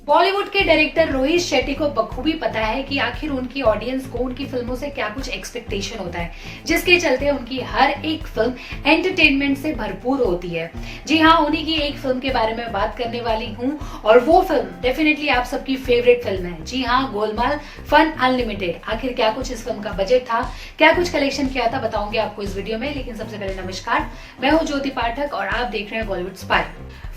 बॉलीवुड के डायरेक्टर रोहित शेट्टी को बखूबी पता है कि आखिर उनकी ऑडियंस को उनकी फिल्मों से क्या कुछ एक्सपेक्टेशन होता है, जिसके चलते उनकी हर एक फिल्म एंटरटेनमेंट से भरपूर होती है। जी हाँ, उन्हीं की एक फिल्म के बारे में बात करने वाली हूँ और वो फिल्म डेफिनेटली आप सबकी फेवरेट फिल्म है। जी हाँ, गोलमाल फन अनलिमिटेड। आखिर क्या कुछ इस फिल्म का बजट था, क्या कुछ कलेक्शन किया था, बताऊंगी आपको इस वीडियो में। लेकिन सबसे पहले नमस्कार, मैं हूँ ज्योति पाठक और आप देख रहे हैं बॉलीवुड स्पाई।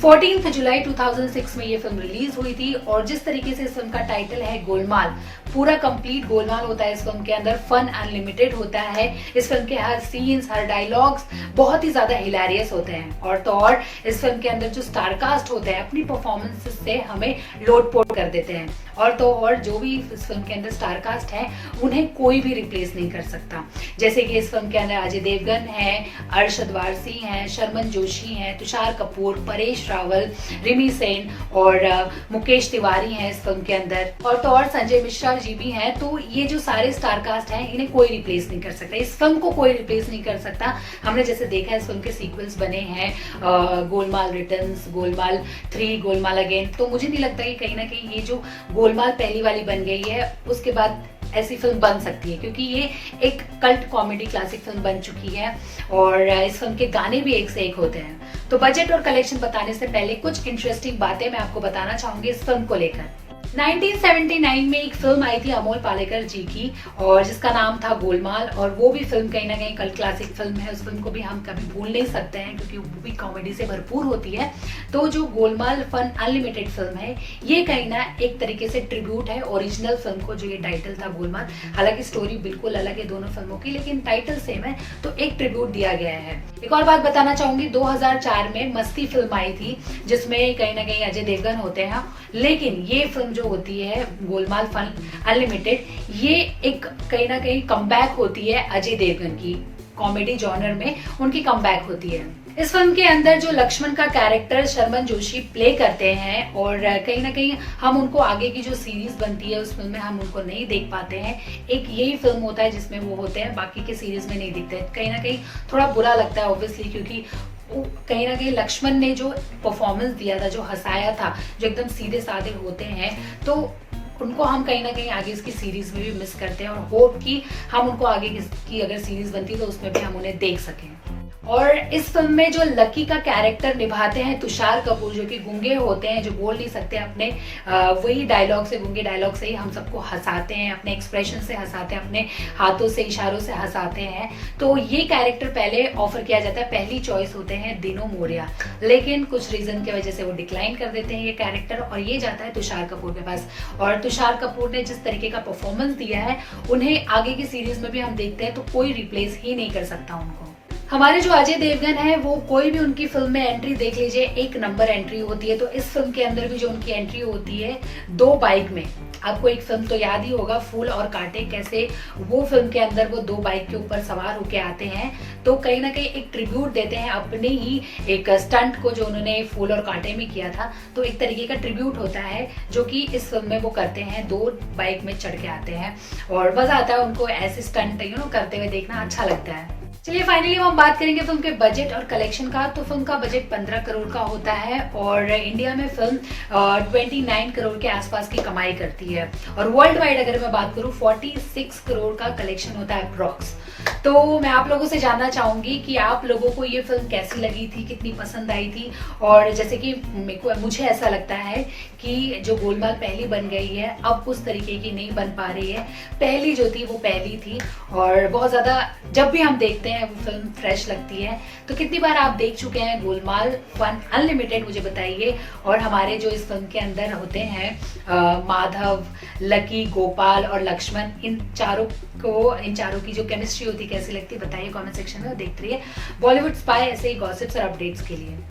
14 जुलाई 2006 में ये फिल्म रिलीज हुई थी और जिस तरीके से इस फिल्म का टाइटल है गोलमाल, पूरा कंप्लीट गोलमाल होता है इस फिल्म के अंदर, फन अनलिमिटेड होता है। इस फिल्म के हर सीन्स, हर डायलॉग्स बहुत ही ज्यादा हिलेरियस होते हैं। और तो और इस फिल्म के अंदर जो स्टारकास्ट होते हैं अपनी परफॉर्मेंसेस से हमें लोटपोट कर देते हैं। और तो और जो भी इस फिल्म के अंदर स्टारकास्ट है उन्हें कोई भी रिप्लेस नहीं कर सकता। जैसे कि इस फिल्म के अंदर अजय देवगन है, अरशद वारसी हैं, शर्मन जोशी हैं, तुषार कपूर, परेश रावल, रिमी सेन और मुकेश तिवारी हैं इस फिल्म के अंदर। और तो और संजय मिश्रा जी भी हैं। तो ये जो सारे स्टारकास्ट हैं इन्हें कोई रिप्लेस नहीं कर सकता, इस फिल्म को कोई रिप्लेस नहीं कर सकता। हमने जैसे देखा है इस फिल्म के सीक्वल्स बने हैं, गोलमाल रिटर्न्स, गोलमाल 3, गोलमाल अगेन। तो मुझे नहीं लगता कि कहीं ना कहीं ये जो गोलमाल पहली वाली बन गई है उसके बाद ऐसी फिल्म बन सकती है, क्योंकि ये एक कल्ट कॉमेडी क्लासिक फिल्म बन चुकी है और इस फिल्म के गाने भी एक से एक होते हैं। तो बजट और कलेक्शन बताने से पहले कुछ इंटरेस्टिंग बातें मैं आपको बताना चाहूंगी इस फिल्म को लेकर। 1979 में एक फिल्म आई थी अमोल पालेकर जी की और जिसका नाम था गोलमाल, और वो भी फिल्म कहीं ना कहीं कल्ट क्लासिक फिल्म है। उस फिल्म को भी हम कभी भूल नहीं सकते हैं क्योंकि वो भी कॉमेडी से भरपूर होती है। तो जो गोलमाल फन अनलिमिटेड फिल्म है ये कहीं ना एक तरीके से ट्रिब्यूट है ओरिजिनल फिल्म को, जो ये टाइटल था गोलमाल। हालांकि स्टोरी बिल्कुल अलग है दोनों फिल्मों की, लेकिन टाइटल सेम है तो एक ट्रिब्यूट दिया गया है। एक और बात बताना चाहूंगी, 2004 में मस्ती फिल्म आई थी जिसमें कहीं ना कहीं अजय देवगन होते हैं। लेकिन ये फिल्म जो होती है गोलमाल फन अनलिमिटेड, ये एक कहीं ना कहीं कमबैक होती है अजय देवगन की, कॉमेडी जॉनर में उनकी कमबैक होती है। इस फिल्म के अंदर जो लक्ष्मण का कैरेक्टर शर्मन जोशी प्ले करते हैं और कहीं ना कहीं हम उनको आगे की जो सीरीज बनती है उस फिल्म में हम उनको नहीं देख पाते हैं। एक यही फिल्म होता है जिसमें वो होते हैं, बाकी के सीरीज में नहीं दिखते। कहीं ना कहीं थोड़ा बुरा लगता है ऑब्वियसली, क्योंकि कहीं ना कहीं लक्ष्मण ने जो परफॉर्मेंस दिया था, जो हंसाया था, जो एकदम सीधे साधे होते हैं, तो उनको हम कहीं ना कहीं आगे इसकी सीरीज में भी मिस करते हैं और होप कि हम उनको आगे की अगर सीरीज बनती तो उसमें भी हम उन्हें देख सकें। और इस फिल्म में जो लकी का कैरेक्टर निभाते हैं तुषार कपूर, जो कि गूंगे होते हैं, जो बोल नहीं सकते, अपने वही डायलॉग से, गूंगे डायलॉग से ही हम सबको हंसाते हैं, अपने एक्सप्रेशन से हंसाते हैं, अपने हाथों से, इशारों से हंसाते हैं। तो ये कैरेक्टर पहले ऑफर किया जाता है, पहली चॉइस होते हैं दिनो मोरिया, लेकिन कुछ रीजन की वजह से वो डिक्लाइन कर देते हैं ये कैरेक्टर और ये जाता है तुषार कपूर के पास। और तुषार कपूर ने जिस तरीके का परफॉर्मेंस दिया है उन्हें आगे की सीरीज में भी हम देखते हैं तो कोई रिप्लेस ही नहीं कर सकता उनको। हमारे जो अजय देवगन है वो कोई भी उनकी फिल्म में एंट्री देख लीजिए, एक नंबर एंट्री होती है। तो इस फिल्म के अंदर भी जो उनकी एंट्री होती है 2 बाइक में, आपको एक फिल्म तो याद ही होगा फूल और कांटे, कैसे वो फिल्म के अंदर वो 2 बाइक के ऊपर सवार होके आते हैं। तो कहीं ना कहीं एक ट्रिब्यूट देते हैं अपने ही एक स्टंट को जो उन्होंने फूल और कांटे में किया था। तो एक तरीके का ट्रिब्यूट होता है जो कि इस फिल्म में वो करते हैं, 2 बाइक में चढ़ के आते हैं और मजा आता है उनको ऐसे स्टंट करते हुए देखना, अच्छा लगता है। चलिए फाइनली हम बात करेंगे फिल्म के बजट और कलेक्शन का। तो फिल्म का बजट 15 करोड़ का होता है और इंडिया में फिल्म 29 करोड़ के आसपास की कमाई करती है। और वर्ल्ड वाइड अगर मैं बात करूं 46 करोड़ का कलेक्शन होता है अप्रॉक्स। तो मैं आप लोगों से जानना चाहूंगी कि आप लोगों को ये फिल्म कैसी लगी थी, कितनी पसंद आई थी। और जैसे कि मुझे ऐसा लगता है कि जो गोलमाल पहली बन गई है अब उस तरीके की नहीं बन पा रही है। पहली जो थी वो पहली थी और बहुत ज्यादा जब भी हम देखते हैं वो फिल्म फ्रेश लगती है। तो कितनी बार आप देख चुके हैं गोलमाल फन अनलिमिटेड, मुझे बताइए। और हमारे जो इस फिल्म के अंदर होते हैं माधव, लकी, गोपाल और लक्ष्मण, इन चारों की जो केमिस्ट्री होती है कैसी लगती है बताइए कमेंट सेक्शन में। और देखते रहिए बॉलीवुड स्पाई ऐसे ही गॉसिप्स और अपडेट्स के लिए।